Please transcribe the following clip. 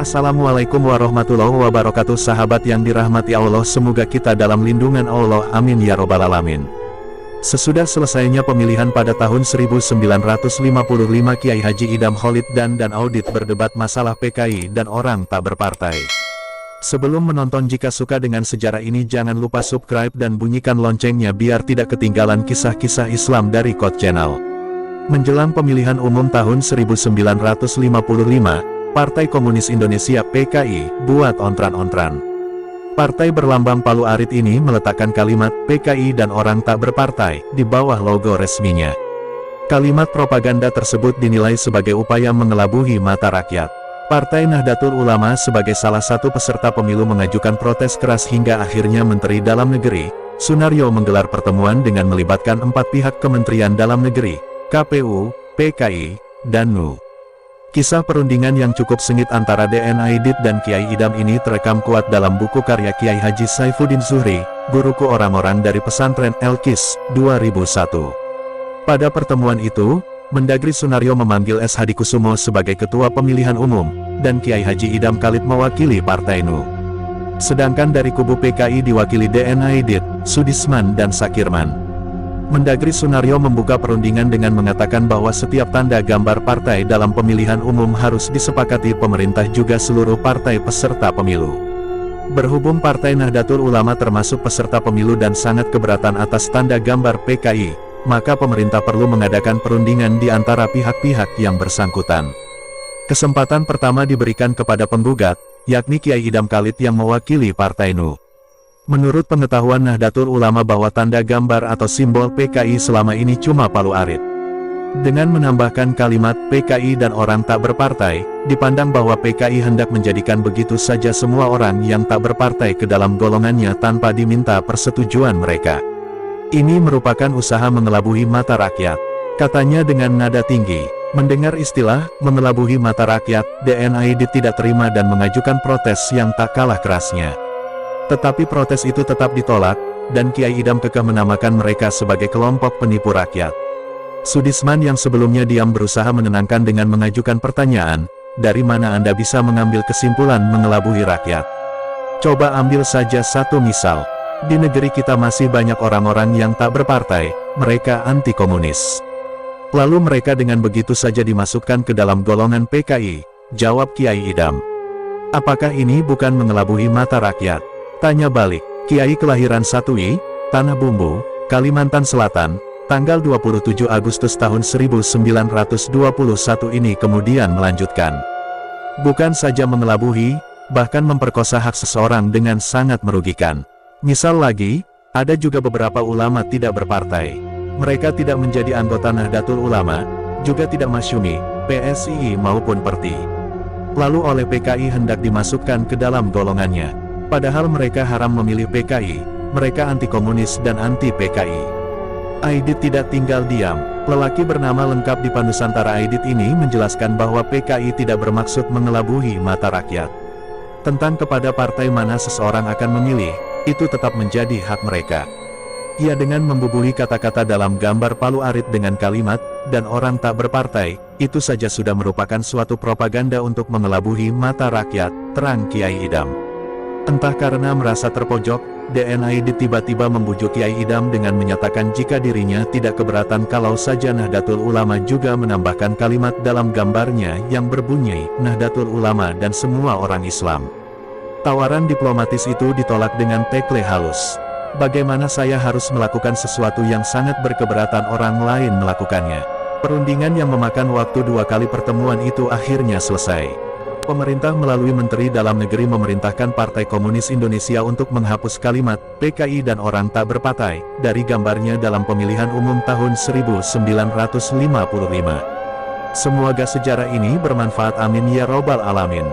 Assalamualaikum warahmatullahi wabarakatuh. Sahabat yang dirahmati Allah, semoga kita dalam lindungan Allah, amin ya robbal alamin. Sesudah selesainya pemilihan pada tahun 1955, Kiai Haji Idham Khalid dan Audit berdebat masalah PKI dan orang tak berpartai. Sebelum menonton, jika suka dengan sejarah ini jangan lupa subscribe dan bunyikan loncengnya biar tidak ketinggalan kisah-kisah Islam dari Kod Channel. Menjelang pemilihan umum tahun 1955, Partai Komunis Indonesia (PKI) buat ontran-ontran. Partai berlambang palu arit ini meletakkan kalimat PKI dan orang tak berpartai di bawah logo resminya. Kalimat propaganda tersebut dinilai sebagai upaya mengelabuhi mata rakyat. Partai Nahdlatul Ulama sebagai salah satu peserta pemilu mengajukan protes keras hingga akhirnya Menteri Dalam Negeri, Sunaryo, menggelar pertemuan dengan melibatkan 4 pihak Kementerian Dalam Negeri, KPU, PKI, dan NU. Kisah perundingan yang cukup sengit antara DN Aidit dan Kiai Idham ini terekam kuat dalam buku karya Kiai Haji Saifuddin Zuhri, Guruku Orang-Orang dari Pesantren Elkis, 2001. Pada pertemuan itu, Mendagri Sunaryo memanggil S. Hadikusumo sebagai Ketua Pemilihan Umum, dan Kiai Haji Idham Khalid mewakili Partai NU. Sedangkan dari kubu PKI diwakili DN Aidit, Sudisman dan Sakirman. Mendagri Sunaryo membuka perundingan dengan mengatakan bahwa setiap tanda gambar partai dalam pemilihan umum harus disepakati pemerintah juga seluruh partai peserta pemilu. Berhubung Partai Nahdlatul Ulama termasuk peserta pemilu dan sangat keberatan atas tanda gambar PKI, maka pemerintah perlu mengadakan perundingan di antara pihak-pihak yang bersangkutan. Kesempatan pertama diberikan kepada penggugat, yakni Kiai Idham Khalid yang mewakili Partai NU. Menurut pengetahuan Nahdlatul Ulama bahwa tanda gambar atau simbol PKI selama ini cuma palu arit. Dengan menambahkan kalimat PKI dan orang tak berpartai, dipandang bahwa PKI hendak menjadikan begitu saja semua orang yang tak berpartai ke dalam golongannya tanpa diminta persetujuan mereka. Ini merupakan usaha mengelabuhi mata rakyat, katanya dengan nada tinggi. Mendengar istilah mengelabuhi mata rakyat, DN Aidit tidak terima dan mengajukan protes yang tak kalah kerasnya. Tetapi protes itu tetap ditolak, dan Kiai Idham kekeh menamakan mereka sebagai kelompok penipu rakyat. Sudisman yang sebelumnya diam berusaha menenangkan dengan mengajukan pertanyaan, dari mana Anda bisa mengambil kesimpulan mengelabuhi rakyat? Coba ambil saja satu misal. Di negeri kita masih banyak orang-orang yang tak berpartai, mereka anti komunis. Lalu mereka dengan begitu saja dimasukkan ke dalam golongan PKI, jawab Kiai Idham. Apakah ini bukan mengelabuhi mata rakyat? Tanya balik. Kiai kelahiran 1I, Tanah Bumbu, Kalimantan Selatan, tanggal 27 Agustus tahun 1921 ini kemudian melanjutkan. Bukan saja mengelabuhi, bahkan memperkosa hak seseorang dengan sangat merugikan. Misal lagi, ada juga beberapa ulama tidak berpartai. Mereka tidak menjadi anggota Nahdlatul Ulama, juga tidak masyumi, PSII maupun Perti. Lalu oleh PKI hendak dimasukkan ke dalam golongannya. Padahal mereka haram memilih PKI, mereka anti komunis dan anti PKI. Aidit tidak tinggal diam. Lelaki bernama lengkap di Nusantara Aidit ini menjelaskan bahwa PKI tidak bermaksud mengelabuhi mata rakyat. Tentang kepada partai mana seseorang akan memilih, itu tetap menjadi hak mereka. Ia dengan membubuhi kata-kata dalam gambar palu arit dengan kalimat, dan orang tak berpartai, itu saja sudah merupakan suatu propaganda untuk mengelabuhi mata rakyat, terang Kiai Idham. Entah karena merasa terpojok, DN Aidit tiba-tiba membujuk Kiai Idham dengan menyatakan jika dirinya tidak keberatan kalau saja Nahdlatul Ulama juga menambahkan kalimat dalam gambarnya yang berbunyi, Nahdlatul Ulama dan semua orang Islam. Tawaran diplomatis itu ditolak dengan tekle halus. Bagaimana saya harus melakukan sesuatu yang sangat berkeberatan orang lain melakukannya? Perundingan yang memakan waktu 2 kali pertemuan itu akhirnya selesai. Pemerintah melalui Menteri Dalam Negeri memerintahkan Partai Komunis Indonesia untuk menghapus kalimat PKI dan orang tak berpartai dari gambarnya dalam pemilihan umum tahun 1955. Semoga sejarah ini bermanfaat, amin ya robbal alamin.